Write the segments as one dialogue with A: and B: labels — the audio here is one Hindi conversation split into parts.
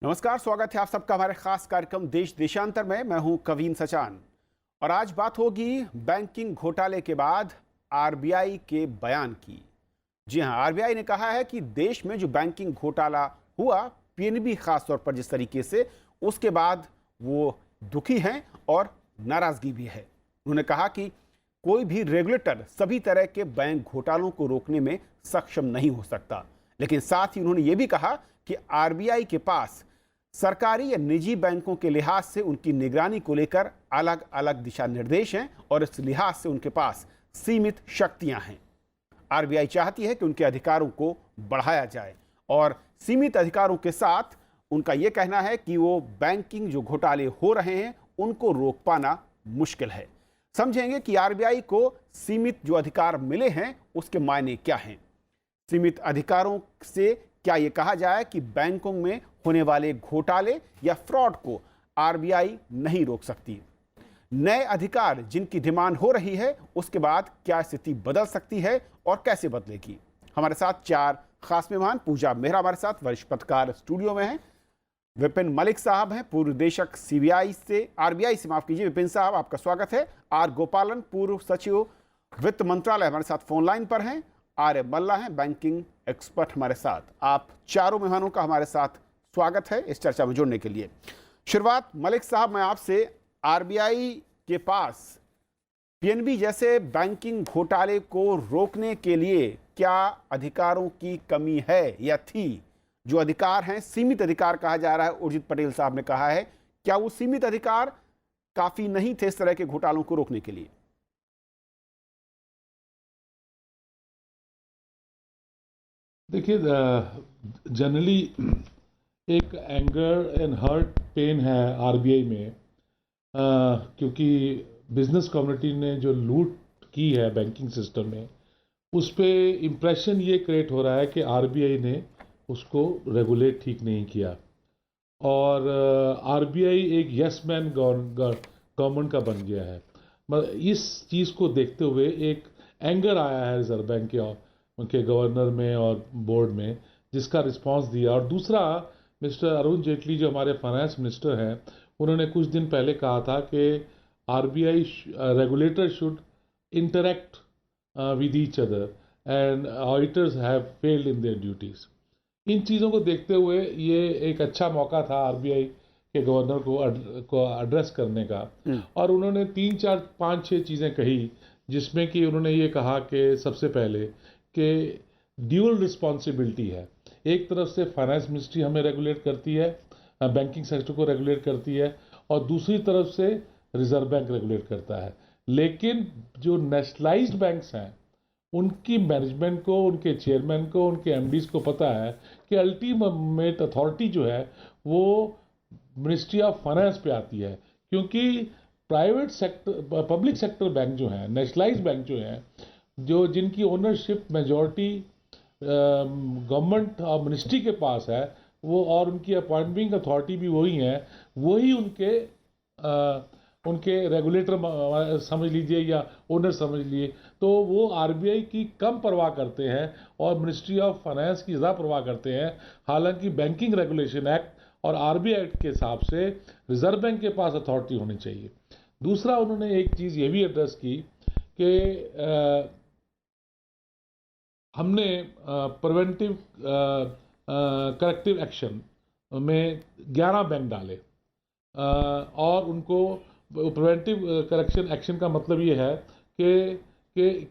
A: नमस्कार, स्वागत है आप सबका हमारे खास कार्यक्रम देश देशांतर में। मैं हूं कवीन सचान और आज बात होगी बैंकिंग घोटाले के बाद आरबीआई के बयान की। जी हां, आरबीआई ने कहा है कि देश में जो बैंकिंग घोटाला हुआ, पीएनबी खास तौर पर जिस तरीके से, उसके बाद वो दुखी हैं और नाराजगी भी है। उन्होंने कहा कि कोई भी रेगुलेटर सभी तरह के बैंक घोटालों को रोकने में सक्षम नहीं हो सकता, लेकिन साथ ही उन्होंने ये भी कहा कि आरबीआई के पास सरकारी या निजी बैंकों के लिहाज से उनकी निगरानी को लेकर अलग अलग दिशा निर्देश हैं और इस लिहाज से उनके पास सीमित शक्तियां हैं। आरबीआई चाहती है कि उनके अधिकारों को बढ़ाया जाए और सीमित अधिकारों के साथ उनका यह कहना है कि वो बैंकिंग जो घोटाले हो रहे हैं उनको रोक पाना मुश्किल है। समझेंगे कि आरबीआई को सीमित जो अधिकार मिले हैं उसके मायने क्या हैं। सीमित अधिकारों से क्या ये कहा जाए कि बैंकों में होने वाले घोटाले या फ्रॉड को आरबीआई नहीं रोक सकती? नए अधिकार जिनकी डिमांड हो रही है, उसके बाद क्या स्थिति बदल सकती है और कैसे बदलेगी? हमारे साथ चार खास मेहमान। पूजा मेहरा हमारे साथ वरिष्ठ पत्रकार स्टूडियो में हैं। विपिन मलिक साहब हैं, पूर्व निदेशक सीबीआई से, आरबीआई से, माफ कीजिए। विपिन साहब, आपका स्वागत है। आर गोपालन, पूर्व सचिव वित्त मंत्रालय, हमारे साथ फोन लाइन पर हैं। आर्य मल्ला हैं, बैंकिंग एक्सपर्ट, हमारे साथ। आप चारों मेहमानों का हमारे साथ स्वागत है इस चर्चा में जुड़ने के लिए। शुरुआत मलिक साहब, मैं आपसे, आरबीआई के पास पीएनबी जैसे बैंकिंग घोटाले को रोकने के लिए क्या अधिकारों की कमी है या थी? जो अधिकार हैं, सीमित अधिकार कहा जा रहा है, उर्जित पटेल साहब ने कहा है, क्या वो सीमित अधिकार काफी नहीं थे इस तरह के घोटालों को रोकने के लिए?
B: देखिए, जनरली एक एंगर एंड हर्ट पेन है आरबीआई में, क्योंकि बिजनेस कम्युनिटी ने जो लूट की है बैंकिंग सिस्टम में, उस पे इम्प्रेशन ये क्रिएट हो रहा है कि आरबीआई ने उसको रेगुलेट ठीक नहीं किया और आरबीआई एक यस मैन गवर्नमेंट का बन गया है। इस चीज़ को देखते हुए एक एंगर आया है रिजर्व बैंक के उनके गवर्नर में और बोर्ड में, जिसका रिस्पांस दिया। और दूसरा, मिस्टर अरुण जेटली जो हमारे फाइनेंस मिनिस्टर हैं, उन्होंने कुछ दिन पहले कहा था कि RBI regulator should interact with each other and auditors have failed in their duties. इन चीज़ों को देखते हुए ये एक अच्छा मौका था आरबीआई के गवर्नर को एड्रेस करने का। और उन्होंने 3, 4, 5, 6 चीज़ें कही, जिसमें कि उन्होंने ये कहा कि सबसे पहले कि ड्यूअल रिस्पॉन्सिबिलिटी है। एक तरफ से फाइनेंस मिनिस्ट्री हमें रेगुलेट करती है, बैंकिंग सेक्टर को रेगुलेट करती है, और दूसरी तरफ से रिजर्व बैंक रेगुलेट करता है। लेकिन जो नेशनलाइज्ड बैंक्स हैं, उनकी मैनेजमेंट को, उनके चेयरमैन को, उनके एमडीज को पता है कि अल्टीमेट अथॉरिटी जो है वो मिनिस्ट्री ऑफ फाइनेंस पे आती है, क्योंकि private sector, public sector bank जो हैं, नेशनलाइज्ड बैंक जो हैं, जो जिनकी ओनरशिप मेजॉरिटी गवर्नमेंट और मिनिस्ट्री के पास है, वो, और उनकी अपॉइंटिंग अथॉरिटी भी वही है, वही उनके रेगुलेटर समझ लीजिए या ओनर समझ लीजिए। तो वो आरबीआई की कम परवाह करते हैं और मिनिस्ट्री ऑफ फाइनेंस की ज़्यादा परवाह करते हैं। हालांकि बैंकिंग रेगुलेशन एक्ट और आरबीआई एक्ट के हिसाब से रिजर्व बैंक के पास अथॉरिटी होनी चाहिए। दूसरा, उन्होंने एक चीज़ ये भी एड्रेस की कि हमने प्रिवेंटिव करेक्टिव एक्शन में 11 बैंक डाले, और उनको प्रिवेंटिव करेक्शन एक्शन का मतलब ये है कि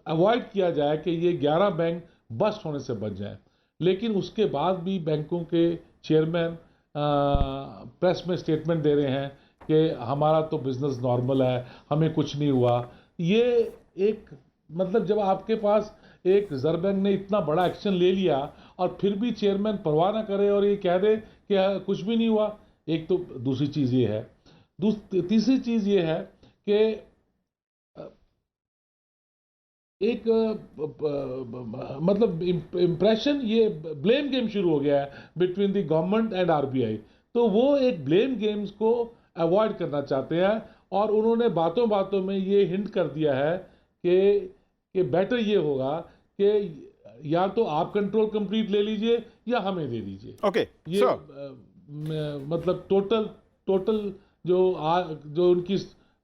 B: अवॉइड किया जाए कि ये 11 बैंक बस्ट होने से बच जाएं। लेकिन उसके बाद भी बैंकों के चेयरमैन प्रेस में स्टेटमेंट दे रहे हैं कि हमारा तो बिजनेस नॉर्मल है, हमें कुछ नहीं हुआ। ये एक, मतलब जब आपके पास एक रिजर्व बैंक ने इतना बड़ा एक्शन ले लिया और फिर भी चेयरमैन परवाह ना करे और ये कह दे कि कुछ भी नहीं हुआ, एक तो दूसरी चीज़ ये है। तीसरी चीज़ ये है कि एक मतलब इम्प्रेशन, ये ब्लेम गेम शुरू हो गया है between the government and RBI. तो वो एक ब्लेम गेम्स को अवॉइड करना चाहते हैं, और उन्होंने बातों बातों में ये हिंट कर दिया है कि बेटर ये होगा कि या तो आप कंट्रोल कंप्लीट ले लीजिए या हमें दे दीजिए।
A: ओके,
B: ये मतलब टोटल जो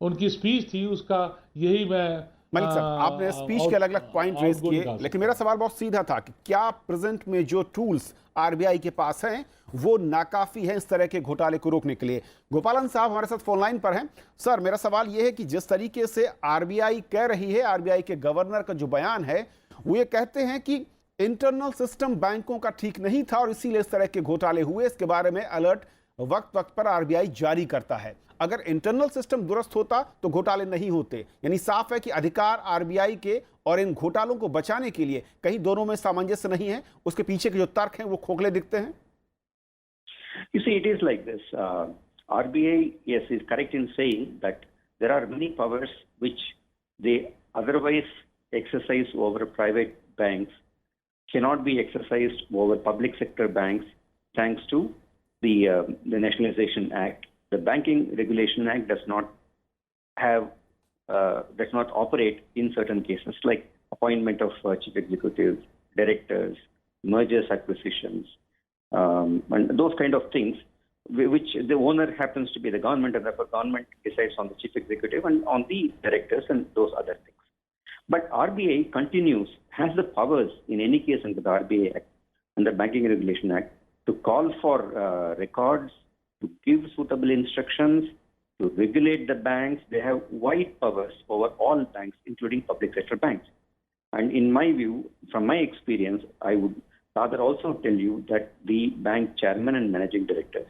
B: उनकी स्पीच थी उसका यही मैं
A: मलिक साहब, आपने स्पीच के अलग अलग पॉइंट रेज किए, लेकिन मेरा सवाल बहुत सीधा था कि क्या प्रेजेंट में जो टूल्स आरबीआई के पास हैं वो नाकाफी हैं इस तरह के घोटाले को रोकने के लिए? गोपालन साहब हमारे साथ फोन लाइन पर हैं। सर, मेरा सवाल यह है कि जिस तरीके से आरबीआई कह रही है, आरबीआई के गवर्नर का जो बयान है वो ये कहते हैं कि इंटरनल सिस्टम बैंकों का ठीक नहीं था और इसीलिए इस तरह के घोटाले हुए। इसके बारे में अलर्ट वक्त वक्त पर आरबीआई जारी करता है। अगर इंटरनल सिस्टम दुरुस्त होता तो घोटाले नहीं होते। यानी साफ है कि अधिकार आरबीआई के और इन घोटालों को बचाने के लिए कहीं दोनों में सामंजस्य नहीं है। उसके पीछे के जो तर्क हैं वो खोखले दिखते हैं।
C: You see, it is like this. RBI, yes, is correct in saying that there are many powers which they otherwise exercise over private banks cannot be exercised over public sector banks thanks to the Nationalization Act. The Banking Regulation Act does not operate in certain cases like appointment of chief executives, directors, mergers, acquisitions, and those kind of things, which the owner happens to be the government, and therefore government decides on the chief executive and on the directors and those other things. But RBI has the powers in any case under the RBI Act and the Banking Regulation Act to call for records, to give suitable instructions, to regulate the banks. They have wide powers over all banks, including public sector banks. And in my view, from my experience, I would rather also tell you that the bank chairman and managing directors,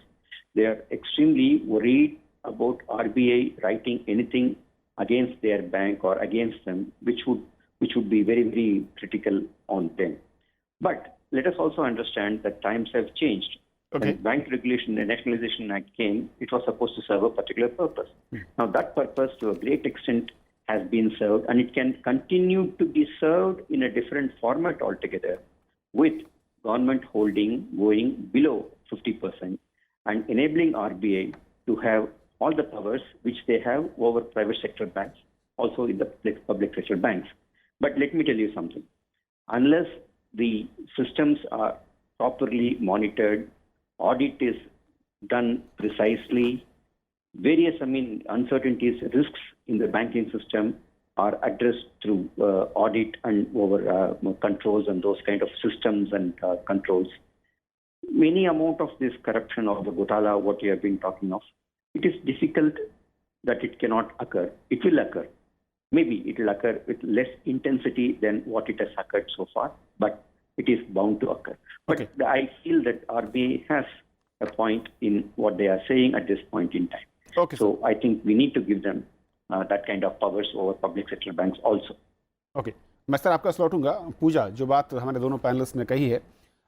C: they are extremely worried about RBI writing anything against their bank or against them, which would be very, very critical on them. But let us also understand that times have changed.
A: Okay.
C: When Bank Regulation, the Nationalization Act came, it was supposed to serve a particular purpose. Now that purpose to a great extent has been served, and it can continue to be served in a different format altogether, with government holding going below 50% and enabling RBI to have all the powers which they have over private sector banks, also in the public sector banks. But let me tell you something. Unless the systems are properly monitored, audit is done precisely, various, uncertainties, risks in the banking system are addressed through audit and over controls and those kind of systems and controls. Many amount of this corruption or the Ghotala, what you have been talking of, it is difficult that it cannot occur. It will occur. Maybe it will occur with less intensity than what it has occurred so far, but it is bound to occur.
A: Okay.
C: But I feel that RBI has a point in what they are saying at this point in time.
A: Okay.
C: So I think we need to give them that kind of powers over public sector banks also.
A: Okay, मैं सर आपका लौटूंगा। पूजा, जो बात हमारे दोनों पैनलिस्ट ने कही है,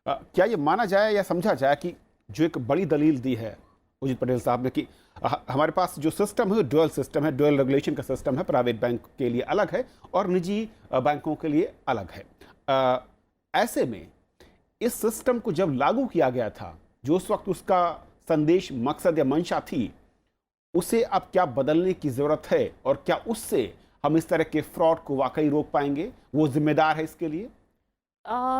A: क्या ये माना जाए या समझा जाए कि जो एक बड़ी दलील दी है उजित पटेल साहब ने कि हमारे पास जो सिस्टम है ड्यूअल सिस्टम है, ड्यूअल रेगुलेशन का सिस्टम है, प्राइवेट बैंक के लिए अलग है और निजी बैंकों के लिए अलग है। ऐसे में इस सिस्टम को जब लागू किया गया था, जो उस वक्त उसका संदेश, मकसद या मंशा थी, उसे अब क्या बदलने की ज़रूरत है और क्या उससे हम इस तरह के फ्रॉड को वाकई रोक पाएंगे? वो जिम्मेदार है इसके लिए?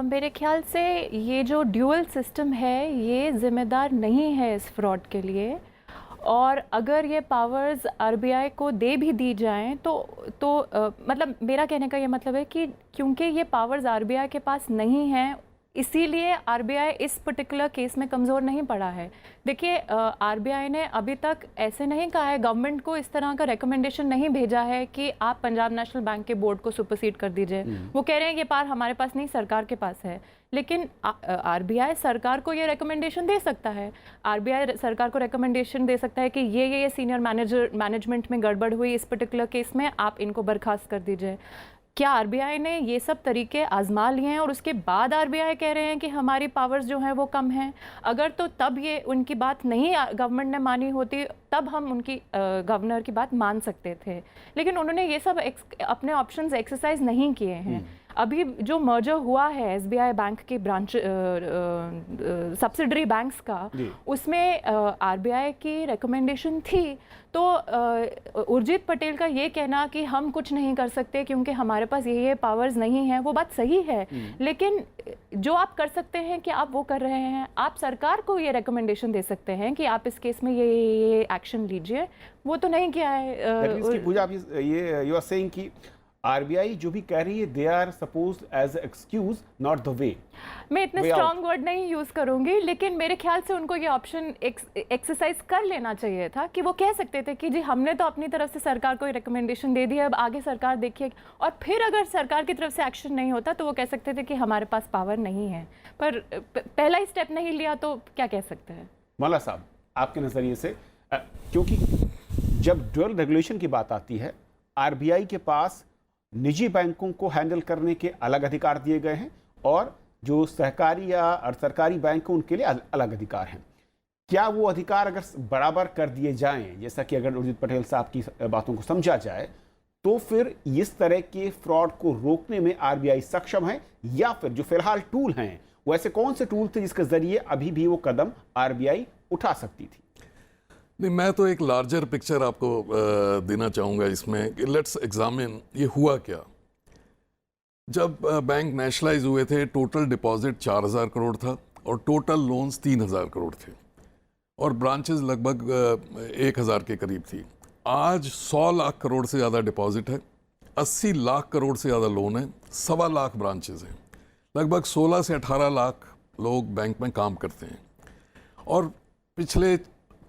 D: मेरे ख्याल से ये जो ड्यूअल सिस्टम है ये ज़िम्मेदार नहीं है इस फ्रॉड के लिए। और अगर ये पावर्स आरबीआई को दे भी दी जाएं तो मतलब मेरा कहने का ये मतलब है कि क्योंकि ये पावर्स आरबीआई के पास नहीं हैं, इसीलिए आरबीआई इस पर्टिकुलर केस में कमज़ोर नहीं पड़ा है। देखिए, आरबीआई ने अभी तक ऐसे नहीं कहा है, गवर्नमेंट को इस तरह का रिकमेंडेशन नहीं भेजा है कि आप पंजाब नेशनल बैंक के बोर्ड को सुपरसीड कर दीजिए। वो कह रहे हैं ये पावर हमारे पास नहीं, सरकार के पास है। लेकिन आरबीआई सरकार को ये रिकमेंडेशन दे सकता है। आरबीआई सरकार को रिकमेंडेशन दे सकता है कि ये सीनियर मैनेजमेंट में गड़बड़ हुई इस पर्टिकुलर केस में, आप इनको बर्खास्त कर दीजिए। क्या आरबीआई ने ये सब तरीके आजमा लिए हैं और उसके बाद आरबीआई कह रहे हैं कि हमारी पावर्स जो हैं वो कम हैं? अगर तो तब ये उनकी बात नहीं गवर्नमेंट ने मानी होती, तब हम उनकी गवर्नर की बात मान सकते थे। लेकिन उन्होंने ये सब अपने ऑप्शंस एक्सरसाइज नहीं किए हैं। अभी जो मर्जर हुआ है एसबीआई बैंक के ब्रांच सब्सिडरी बैंक्स का, उसमें आरबीआई की रिकमेंडेशन थी। तो उर्जित पटेल का ये कहना कि हम कुछ नहीं कर सकते क्योंकि हमारे पास ये पावर्स नहीं है, वो बात सही है, लेकिन जो आप कर सकते हैं कि आप वो कर रहे हैं। आप सरकार को ये रिकमेंडेशन दे सकते हैं कि आप इस केस में ये एक्शन लीजिए, वो तो नहीं किया है।
A: पूजा, आप ये यू आर सेइंग कि आरबीआई जो भी कह रही है they are supposed as excuse not the way.
D: मैं इतने स्ट्रॉन्ग वर्ड नहीं यूज करूंगी, लेकिन मेरे ख्याल से उनको ये ऑप्शन एक्सरसाइज कर लेना चाहिए था कि वो कह सकते थे कि जी हमने तो अपनी तरफ से सरकार को रिकमेंडेशन दे दी है, अब आगे सरकार देखिए, और फिर अगर सरकार की तरफ से एक्शन नहीं होता तो वो कह सकते थे कि हमारे पास पावर नहीं है। पर पहला ही स्टेप नहीं लिया तो क्या कह सकते हैं।
A: मौला साहब, आपके नजरिए से, क्योंकि जब ड्यूअल रेगुलेशन की बात आती है, आरबीआई के पास निजी बैंकों को हैंडल करने के अलग अधिकार दिए गए हैं और जो सहकारी या सरकारी बैंक हैं उनके लिए अलग अधिकार हैं। क्या वो अधिकार अगर बराबर कर दिए जाएं, जैसा कि अगर उर्जित पटेल साहब की बातों को समझा जाए, तो फिर इस तरह के फ्रॉड को रोकने में आरबीआई सक्षम है, या फिर जो फिलहाल टूल हैं वो ऐसे कौन से टूल थे जिसके जरिए अभी भी वो कदम आरबीआई उठा सकती थी?
E: नहीं, मैं तो एक लार्जर पिक्चर आपको देना चाहूँगा इसमें कि लेट्स एग्जामिन ये हुआ क्या। जब बैंक नेशनलाइज हुए थे, टोटल डिपॉजिट 4,000 करोड़ था और टोटल लोन्स 3,000 करोड़ थे और ब्रांचेस लगभग 1,000 के करीब थी। आज 100 लाख करोड़ से ज़्यादा डिपॉजिट है, 80 लाख करोड़ से ज़्यादा लोन है, 1.25 लाख ब्रांचेस हैं, लगभग 16 से 18 लाख लोग बैंक में काम करते हैं। और पिछले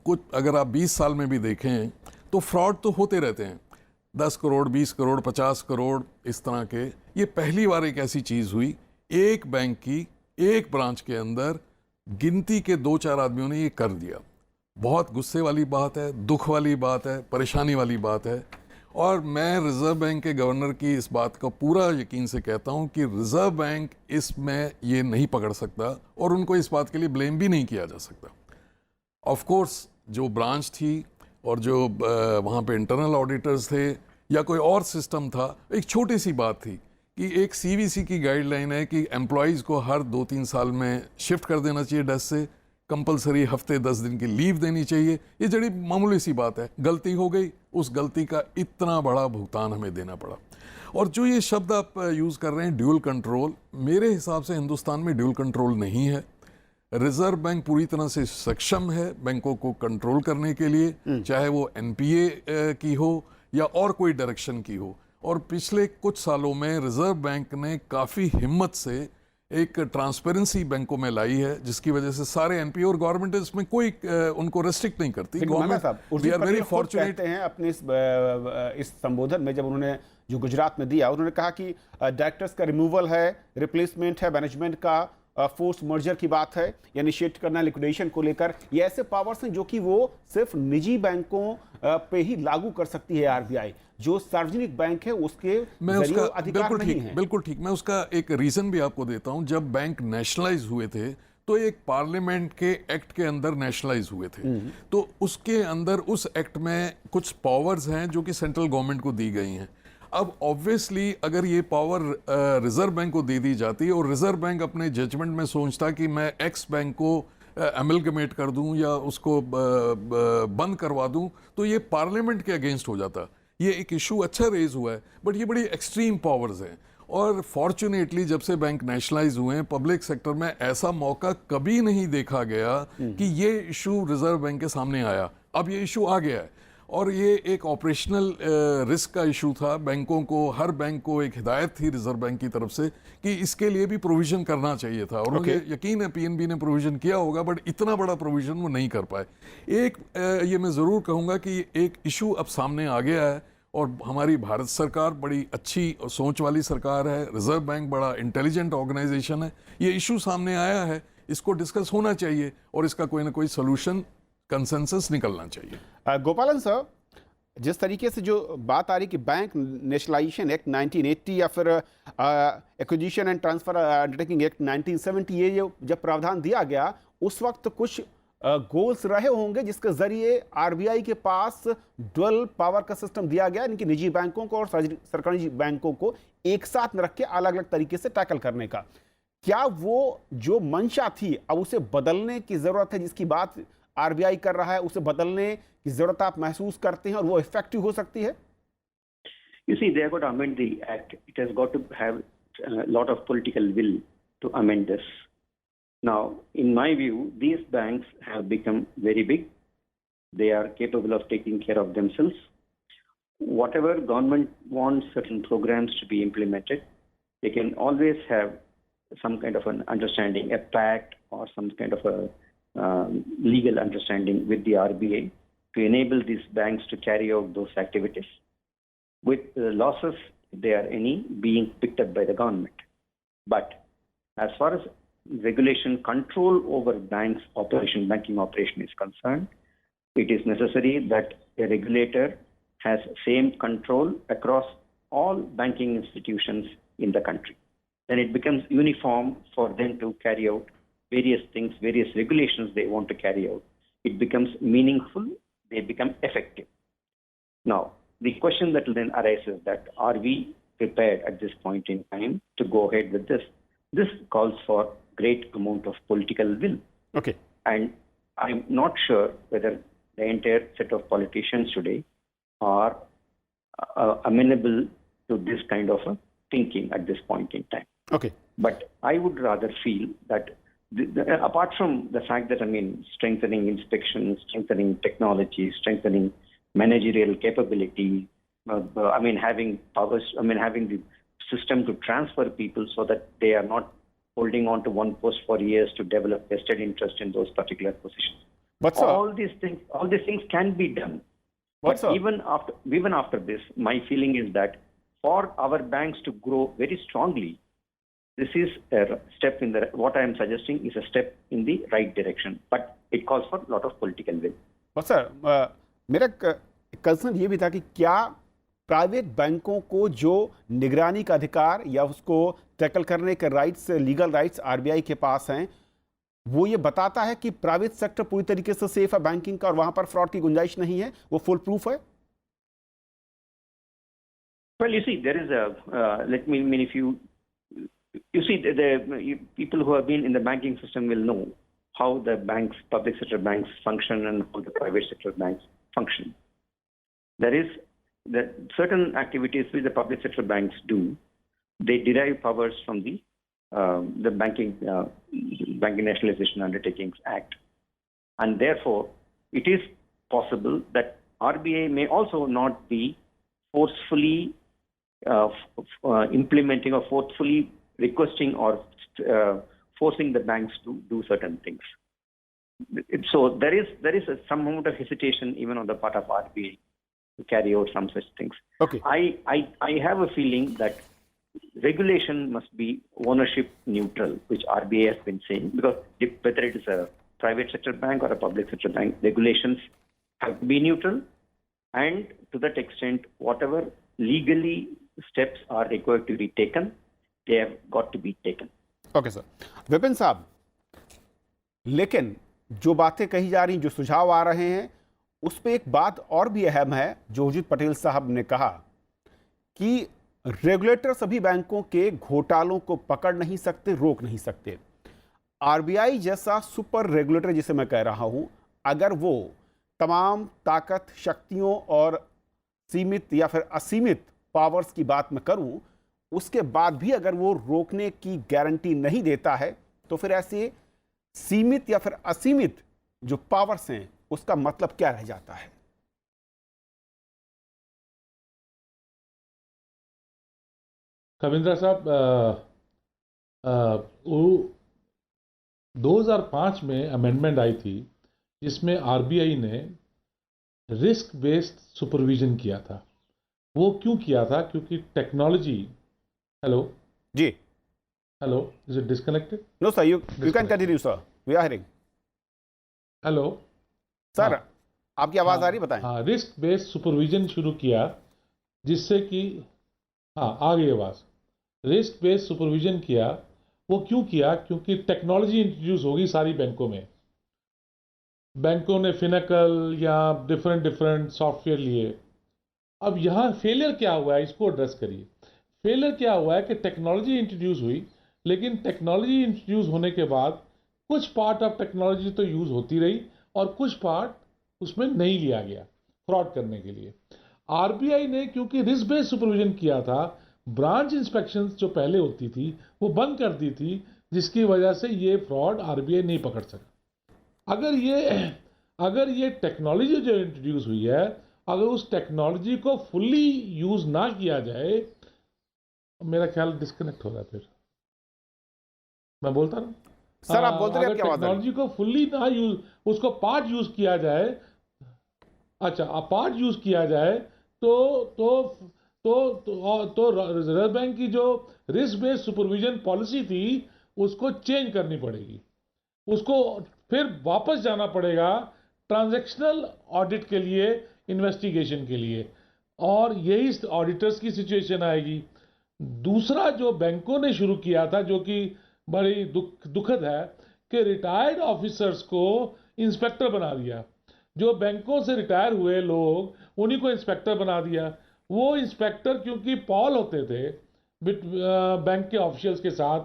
E: कुछ अगर आप 20 साल में भी देखें तो फ्रॉड तो होते रहते हैं, 10 करोड़ 20 करोड़ 50 करोड़ इस तरह के। ये पहली बार एक ऐसी चीज़ हुई, एक बैंक की एक ब्रांच के अंदर गिनती के 2-4 आदमियों ने ये कर दिया। बहुत गुस्से वाली बात है, दुख वाली बात है, परेशानी वाली बात है। और मैं रिज़र्व बैंक के गवर्नर की इस बात का पूरा यकीन से कहता हूँ कि रिज़र्व बैंक इसमें ये नहीं पकड़ सकता और उनको इस बात के लिए ब्लेम भी नहीं किया जा सकता। ऑफ कोर्स जो ब्रांच थी और जो वहाँ पे इंटरनल ऑडिटर्स थे या कोई और सिस्टम था, एक छोटी सी बात थी कि एक सीवीसी की गाइडलाइन है कि एम्प्लॉयज़ को हर 2-3 साल में शिफ्ट कर देना चाहिए डेस्क से, कंपलसरी हफ्ते 10 दिन की लीव देनी चाहिए। ये जड़ी मामूली सी बात है, गलती हो गई, उस गलती का इतना बड़ा भुगतान हमें देना पड़ा। और जो ये शब्द आप यूज़ कर रहे हैं ड्यूल कंट्रोल, मेरे हिसाब से हिंदुस्तान में ड्यूल कंट्रोल नहीं है। रिजर्व बैंक पूरी तरह से सक्षम है बैंकों को कंट्रोल करने के लिए, चाहे वो एनपीए की हो या और कोई डायरेक्शन की हो। और पिछले कुछ सालों में रिजर्व बैंक ने काफ़ी हिम्मत से एक ट्रांसपेरेंसी बैंकों में लाई है, जिसकी वजह से सारे एनपीए और गवर्नमेंट इसमें कोई उनको रेस्ट्रिक्ट नहीं करती।
A: कहते हैं अपने इस संबोधन में, जब उन्होंने जो गुजरात में दिया, उन्होंने कहा कि डायरेक्टर्स का रिमूवल है, रिप्लेसमेंट है, मैनेजमेंट का फोर्स मर्जर की बात है, या इनिशिएट करना लिक्विडेशन को लेकर, ये ऐसे पावर्स हैं जो कि वो सिर्फ निजी बैंकों पे ही लागू कर सकती है आरबीआई। जो सार्वजनिक बैंक है उसके जरिए अधिकार नहीं है।
E: बिल्कुल ठीक, मैं उसका एक रीजन भी आपको देता हूं। जब बैंक नेशनलाइज हुए थे तो एक पार्लियामेंट के एक्ट के अंदर नेशनलाइज हुए थे, तो उसके अंदर उस एक्ट में कुछ पावर्स हैं जो कि सेंट्रल गवर्नमेंट को दी गई हैं। अब ऑब्वियसली अगर ये पावर रिजर्व बैंक को दे दी जाती है और रिजर्व बैंक अपने जजमेंट में सोचता कि मैं एक्स बैंक को एमलगमेट कर दूं या उसको बंद करवा दूं, तो ये पार्लियामेंट के अगेंस्ट हो जाता। ये एक इशू अच्छा रेज हुआ है, बट ये बड़ी एक्सट्रीम पावर्स हैं। और फॉर्चुनेटली जब से बैंक नेशनलाइज हुए हैं, पब्लिक सेक्टर में ऐसा मौका कभी नहीं देखा गया कि ये इशू रिजर्व बैंक के सामने आया। अब ये इशू आ गया है और ये एक ऑपरेशनल रिस्क का इशू था। बैंकों को, हर बैंक को एक हिदायत थी रिजर्व बैंक की तरफ से कि इसके लिए भी प्रोविजन करना चाहिए था, और मुझे यकीन है पीएनबी ने प्रोविजन किया होगा, बट इतना बड़ा प्रोविजन वो नहीं कर पाए। एक ये मैं ज़रूर कहूँगा कि एक इशू अब सामने आ गया है और हमारी भारत सरकार बड़ी अच्छी सोच वाली सरकार है, रिजर्व बैंक बड़ा इंटेलिजेंट ऑर्गेनाइजेशन है। ये इशू सामने आया है, इसको डिस्कस होना चाहिए और इसका कोई ना कोई सोल्यूशन, कंसेंसस निकलना चाहिए।
A: गोपालन सर, जिस तरीके से जो बात आ रही कि बैंक नेशनलाइजेशन एक्ट 1980 या फिर acquisition and transfer undertaking act 1970, ये जब प्रावधान दिया गया उस वक्त कुछ गोल्स रहे होंगे जिसके जरिए आरबीआई के पास डुअल पावर का सिस्टम दिया गया, इनकी निजी बैंकों को और सरकारी बैंकों को एक साथ में रख के अलग अलग तरीके से टैकल करने का। क्या वो जो मंशा थी अब उसे बदलने की जरूरत है, जिसकी बात आरबीआई कर रहा है, उसे बदलने की जरूरत आप महसूस करते हैं और वो इफेक्टिव हो सकती है?
C: You see, they have got to amend the act. It has got to have a lot of political will to amend this. Now, in my view, these banks have become very big. They are capable of taking care of themselves. Whatever government wants certain programs to be implemented, they can always have some kind of an understanding, a pact or some kind of a legal understanding with the RBA to enable these banks to carry out those activities, with losses, if there are any, being picked up by the government. But as far as regulation control over banking operation is concerned, it is necessary that a regulator has same control across all banking institutions in the country. Then it becomes uniform for them to carry out various things, various regulations they want to carry out. It becomes meaningful, they become effective. Now, the question that will then arise is that are we prepared at this point in time to go ahead with this? This calls for great amount of political will.
A: Okay.
C: And I'm not sure whether the entire set of politicians today are amenable to this kind of a thinking at this point in time.
A: Okay.
C: But I would rather feel that apart from the fact that, strengthening inspection, strengthening technology, strengthening managerial capability, having powers, having the system to transfer people so that they are not holding on to one post for years to develop vested interest in those particular positions.
A: But sir,
C: all these things can be done. But
A: sir,
C: even after this, my feeling is that for our banks to grow very strongly, this is a step in the, what I am suggesting is a step in the right direction. But it calls for a lot of political will.
A: but sir, मेरा कंसर्न ये भी था कि क्या प्राइवेट बैंकों को जो निगरानी का अधिकार या उसको टैकल करने के राइट्स, लीगल राइट्स आरबीआई के पास हैं, वो ये बताता है कि प्राइवेट सेक्टर पूरी तरीके से सेफ है बैंकिंग का और वहां पर फ्रॉड की गुंजाइश नहीं है, वो फुल प्रूफ है?
C: Well, you see, there is a, if you see, the people who have been in the banking system will know how the banks, public sector banks function and how the private sector banks function. There is certain activities which the public sector banks do. They derive powers from the Banking Nationalization Undertakings Act, and therefore it is possible that RBI may also not be forcefully implementing or forcefully requesting or forcing the banks to do certain things. So there is some amount of hesitation even on the part of RBI to carry out some such things.
A: Okay.
C: I have a feeling that regulation must be ownership neutral, which RBI has been saying, because whether it is a private sector bank or a public sector bank, regulations have to be neutral, and to that extent, whatever legally steps are required to be taken, they have got to be taken.
A: Okay sir. Vipin साहब, लेकिन जो बातें कही जा रही, जो सुझाव आ रहे हैं, उस पर एक बात और भी अहम है जो उर्जित पटेल साहब ने कहा कि रेगुलेटर सभी बैंकों के घोटालों को पकड़ नहीं सकते, रोक नहीं सकते। आरबीआई जैसा सुपर रेगुलेटर जिसे मैं कह रहा हूं, अगर वो तमाम ताकत, शक्तियों और सीमित या फिर असीमित पावर्स की बात मैं करूं, उसके बाद भी अगर वो रोकने की गारंटी नहीं देता है, तो फिर ऐसे सीमित या फिर असीमित जो पावर्स हैं उसका मतलब क्या रह जाता है?
B: कविंद्रा साहब, 2005 में अमेंडमेंट आई थी जिसमें आरबीआई ने रिस्क बेस्ड सुपरविजन किया था। वो क्यों किया था? क्योंकि technology, hello
A: ji,
B: hello, is it disconnected?
A: No sir, you can continue sir, we are hearing.
B: Hello
A: sir,
B: हाँ,
A: आपकी आवाज
B: हाँ,
A: आ रही, बताएं।
B: हाँ, रिस्क बेस्ड सुपरविजन शुरू किया जिससे कि, हाँ, आ गई आवाज। रिस्क बेस्ड सुपरविजन किया। वो क्यों किया? क्योंकि टेक्नोलॉजी इंट्रोड्यूस होगी सारी बैंकों में। बैंकों ने फिनकल या डिफरेंट डिफरेंट सॉफ्टवेयर लिए। अब यहाँ फेलियर क्या हुआ है, इसको एड्रेस करिए। फेलियर क्या हुआ है कि टेक्नोलॉजी इंट्रोड्यूस हुई, लेकिन टेक्नोलॉजी इंट्रोड्यूस होने के बाद कुछ पार्ट ऑफ टेक्नोलॉजी तो यूज़ होती रही और कुछ पार्ट उसमें नहीं लिया गया फ्रॉड करने के लिए। आरबीआई ने क्योंकि रिस्क बेस्ड सुपरविजन किया था, ब्रांच इंस्पेक्शन जो पहले होती थी वो बंद कर दी थी, जिसकी वजह से ये फ्रॉड आरबीआई नहीं पकड़ सका। अगर ये टेक्नोलॉजी जो इंट्रोड्यूस हुई है, अगर उस टेक्नोलॉजी को फुल्ली यूज ना किया जाए, मेरा ख्याल डिस्कनेक्ट हो रहा है। फिर मैं बोलता ना
A: सर, आप बोलते रहिए,
B: अगर
A: आपकी आवाज आ रही है।
B: टेक्नोलॉजी को फुल्ली ना यूज, उसको पार्ट यूज किया जाए, अच्छा पार्ट यूज किया जाए तो रिजर्व बैंक की जो रिस्क बेस्ड सुपरविजन पॉलिसी थी उसको चेंज करनी पड़ेगी, उसको फिर वापस जाना पड़ेगा ट्रांजैक्शनल ऑडिट के लिए, इन्वेस्टिगेशन के लिए, और यही ऑडिटर्स की सिचुएशन आएगी। दूसरा जो बैंकों ने शुरू किया था, जो कि बड़ी दुखद है, कि रिटायर्ड ऑफिसर्स को इंस्पेक्टर बना दिया। जो बैंकों से रिटायर हुए लोग, उन्हीं को इंस्पेक्टर बना दिया। वो इंस्पेक्टर क्योंकि पॉल होते थे बैंक के ऑफिशियल्स के साथ,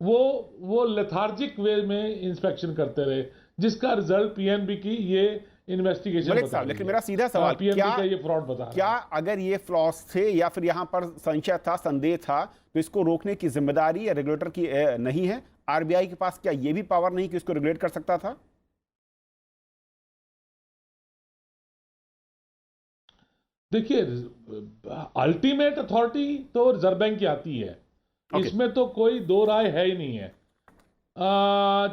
B: वो लेथार्जिक वे में इंस्पेक्शन करते रहे, जिसका रिजल्ट पीएनबी की ये इन्वेस्टिगेशन
A: मलिक
B: बता
A: साहब,
B: रही
A: लेकिन
B: है।
A: मेरा सीधा सवाल,
B: पीएनबी
A: क्या
B: का ये फ्रॉड बता रहा
A: क्या
B: है।
A: अगर ये फ्लॉस थे या फिर यहाँ पर संशय था, संदेह था, तो इसको रोकने की जिम्मेदारी या रेगुलेटर की नहीं है? आरबीआई के पास क्या ये भी पावर नहीं कि इसको रेगुलेट कर सकता था?
B: देखिए, अल्टीमेट अथॉरिटी तो रिजर्व बैंक की आती है, इसमें तो कोई दो राय है ही नहीं है।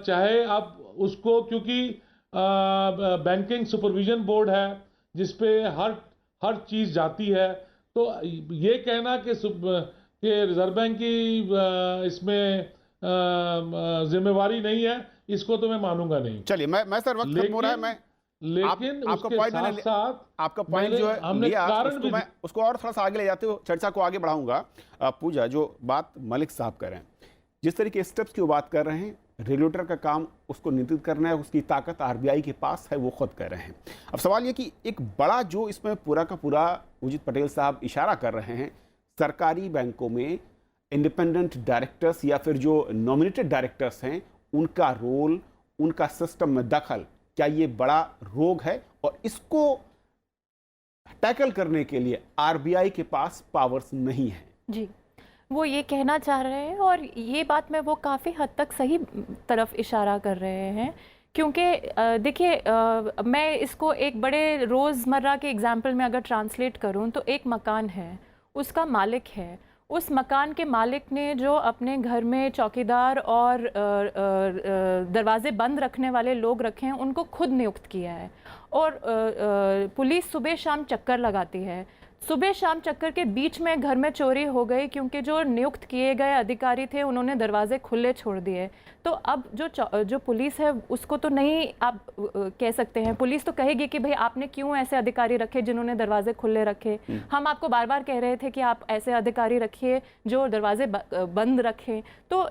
B: चाहे आप उसको, क्योंकि बैंकिंग सुपरविजन बोर्ड है जिसपे हर चीज जाती है, तो ये कहना कि रिजर्व बैंक की इसमें जिम्मेवारी नहीं है, इसको तो मैं मानूंगा नहीं।
A: चलिए, मैं सर, वक्त खत्म हो रहा है। मैं
B: लेकिन
A: आपका
B: उसके
A: पॉइंट
B: साथ साथ
A: आपका पॉइंट जो है
B: हमने
A: लिया,
B: कारण
A: उसको
B: भी
A: मैं उसको और थोड़ा सा आगे ले जाते हुए चर्चा को आगे बढ़ाऊंगा। पूजा, जो बात मलिक साहब कर रहे हैं, जिस तरीके के स्टेप्स की वो बात कर रहे हैं, रेगुलेटर का काम उसको नियंत्रित करना है, उसकी ताकत आरबीआई के पास है, वो खुद कर रहे हैं। अब सवाल ये कि एक बड़ा जो इसमें पूरा का पूरा उर्जित पटेल साहब इशारा कर रहे हैं, सरकारी बैंकों में इंडिपेंडेंट डायरेक्टर्स या फिर जो नॉमिनेटेड डायरेक्टर्स हैं, उनका रोल, उनका सिस्टम में दखल, क्या ये बड़ा रोग है? और इसको टैकल करने के लिए आरबीआई के पास पावर्स नहीं है।
D: जी, वो ये कहना चाह रहे हैं, और ये बात में वो काफ़ी हद तक सही तरफ इशारा कर रहे हैं, क्योंकि देखिए, मैं इसको एक बड़े रोज़मर्रा के एग्जाम्पल में अगर ट्रांसलेट करूं, तो एक मकान है, उसका मालिक है, उस मकान के मालिक ने जो अपने घर में चौकीदार और दरवाजे बंद रखने वाले लोग रखे हैं, उनको खुद नियुक्त किया है, और पुलिस सुबह शाम चक्कर लगाती है। सुबह शाम चक्कर के बीच में घर में चोरी हो गई, क्योंकि जो नियुक्त किए गए अधिकारी थे उन्होंने दरवाजे खुले छोड़ दिए। तो अब जो पुलिस है उसको तो नहीं आप कह सकते हैं, पुलिस तो कहेगी कि भाई आपने क्यों ऐसे अधिकारी रखे जिन्होंने दरवाजे खुले रखे, हम आपको बार बार कह रहे थे कि आप ऐसे अधिकारी रखिए जो दरवाजे बंद रखें। तो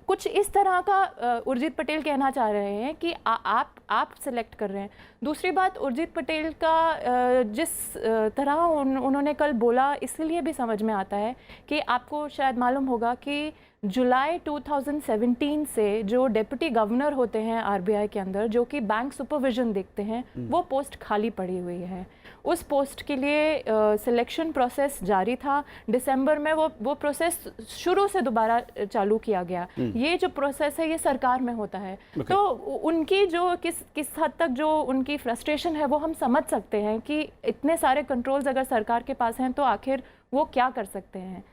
D: कुछ इस तरह का उर्जित पटेल कहना चाह रहे हैं कि आप सिलेक्ट कर रहे हैं। दूसरी बात, उर्जित पटेल का जिस तरह उन्होंने कल बोला, इसलिए भी समझ में आता है कि आपको शायद मालूम होगा कि जुलाई 2017 से जो डिप्टी गवर्नर होते हैं आरबीआई के अंदर, जो कि बैंक सुपरविजन देखते हैं, वो पोस्ट खाली पड़ी हुई है। उस पोस्ट के लिए सिलेक्शन प्रोसेस जारी था। दिसंबर में वो प्रोसेस शुरू से दोबारा चालू किया गया। ये जो प्रोसेस है ये सरकार में होता है। तो उनकी जो किस हद तक जो उनकी फ्रस्ट्रेशन है वो हम समझ सकते हैं कि इतने सारे कंट्रोल्स अगर सरकार के पास हैं तो आखिर वो क्या कर सकते हैं।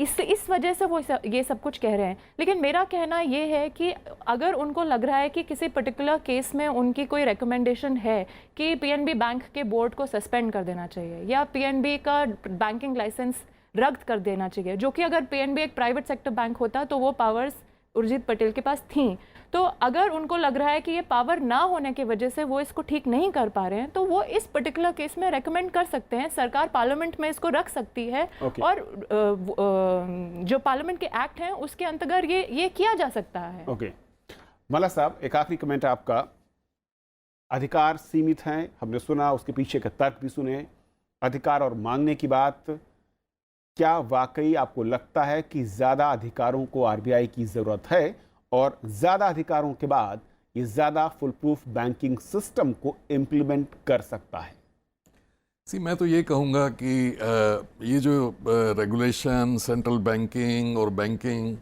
D: इस वजह से वो ये सब कुछ कह रहे हैं। लेकिन मेरा कहना ये है कि अगर उनको लग रहा है कि किसी पर्टिकुलर केस में उनकी कोई रिकमेंडेशन है कि पीएनबी बैंक के बोर्ड को सस्पेंड कर देना चाहिए या पीएनबी का बैंकिंग लाइसेंस रद्द कर देना चाहिए, जो कि अगर पीएनबी एक प्राइवेट सेक्टर बैंक होता तो वो पावर्स उर्जित पटेल के पास थी। तो अगर उनको लग रहा है कि ये पावर ना होने की वजह से वो इसको ठीक नहीं कर पा रहे हैं, तो वो इस पर्टिकुलर केस में रेकमेंड कर सकते हैं। सरकार पार्लियामेंट में इसको रख सकती है और जो पार्लियामेंट के एक्ट हैं उसके अंतर्गत ये किया जा सकता है।
A: मल्ला साहब, एक आखिरी कमेंट आपका। अधिकार सीमित हैं, हमने सुना, उसके पीछे के तर्क भी सुने। अधिकार और मांगने की बात, क्या वाकई आपको लगता है कि ज़्यादा अधिकारों को आरबीआई की ज़रूरत है और ज़्यादा अधिकारों के बाद ये ज़्यादा फुल प्रूफ बैंकिंग सिस्टम को इम्प्लीमेंट कर सकता है?
E: मैं तो ये कहूँगा कि ये जो रेगुलेशन, सेंट्रल बैंकिंग और बैंकिंग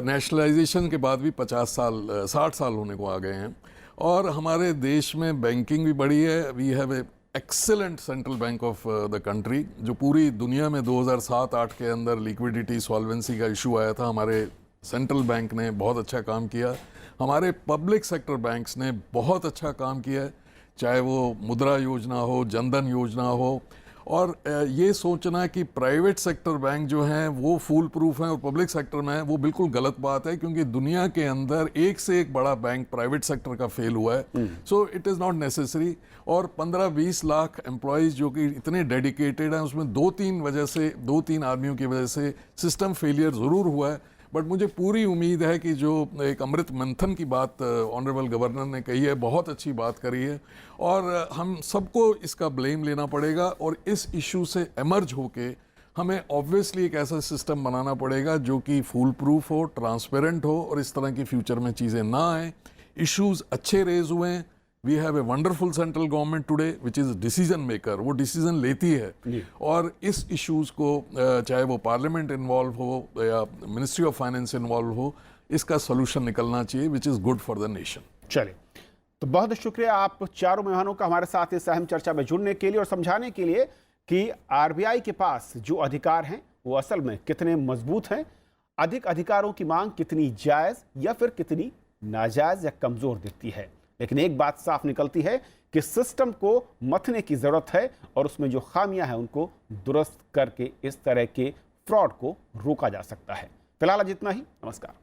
E: नेशनलाइजेशन के बाद भी 60 साल होने को आ गए हैं और हमारे देश में बैंकिंग भी बढ़ी है। We have a excellent central bank of the country, जो पूरी दुनिया में 2007-8 के अंदर लिक्विडिटी सॉल्वेंसी का इशू आया था, हमारे सेंट्रल बैंक ने बहुत अच्छा काम किया। हमारे पब्लिक सेक्टर बैंक्स ने बहुत अच्छा काम किया है, चाहे वो मुद्रा योजना हो, जनधन योजना हो। और ये सोचना कि प्राइवेट सेक्टर बैंक जो हैं वो फूल प्रूफ हैं और पब्लिक सेक्टर में है, वो बिल्कुल गलत बात है, क्योंकि दुनिया के अंदर एक से एक बड़ा बैंक प्राइवेट सेक्टर का फेल हुआ है। So it is not necessary. और 15-20 लाख एम्प्लॉयज़ जो कि इतने डेडिकेटेड हैं, उसमें 2-3 आदमियों की वजह से सिस्टम फेलियर ज़रूर हुआ है। बट मुझे पूरी उम्मीद है कि जो एक अमृत मंथन की बात ऑनरेबल गवर्नर ने कही है, बहुत अच्छी बात करी है और हम सबको इसका ब्लेम लेना पड़ेगा और इस इशू से एमर्ज होके हमें ऑब्वियसली एक ऐसा सिस्टम बनाना पड़ेगा जो कि फूल प्रूफ हो, ट्रांसपेरेंट हो और इस तरह की फ्यूचर में चीज़ें ना आए। इश्यूज अच्छे रेज हुए हैं। We have a wonderful central government today which is decision maker, वो डिसीजन लेती है और इस इश्यूज़ को चाहे वो पार्लियामेंट इन्वॉल्व हो या मिनिस्ट्री ऑफ फाइनेंस इन्वॉल्व हो, इसका सोल्यूशन निकलना चाहिए which is good for the nation.
A: चलिए, तो बहुत शुक्रिया आप चारों मेहमानों का हमारे साथ इस अहम चर्चा में जुड़ने के लिए और समझाने के लिए कि आरबीआई के पास जो अधिकार हैं वो असल में कितने मजबूत हैं, अधिक अधिकारों की मांग कितनी जायज़ या फिर कितनी नाजायज़ या कमज़ोर दिखती है। लेकिन एक बात साफ निकलती है कि सिस्टम को मथने की ज़रूरत है और उसमें जो खामियां हैं उनको दुरुस्त करके इस तरह के फ्रॉड को रोका जा सकता है। फिलहाल आज इतना ही। नमस्कार।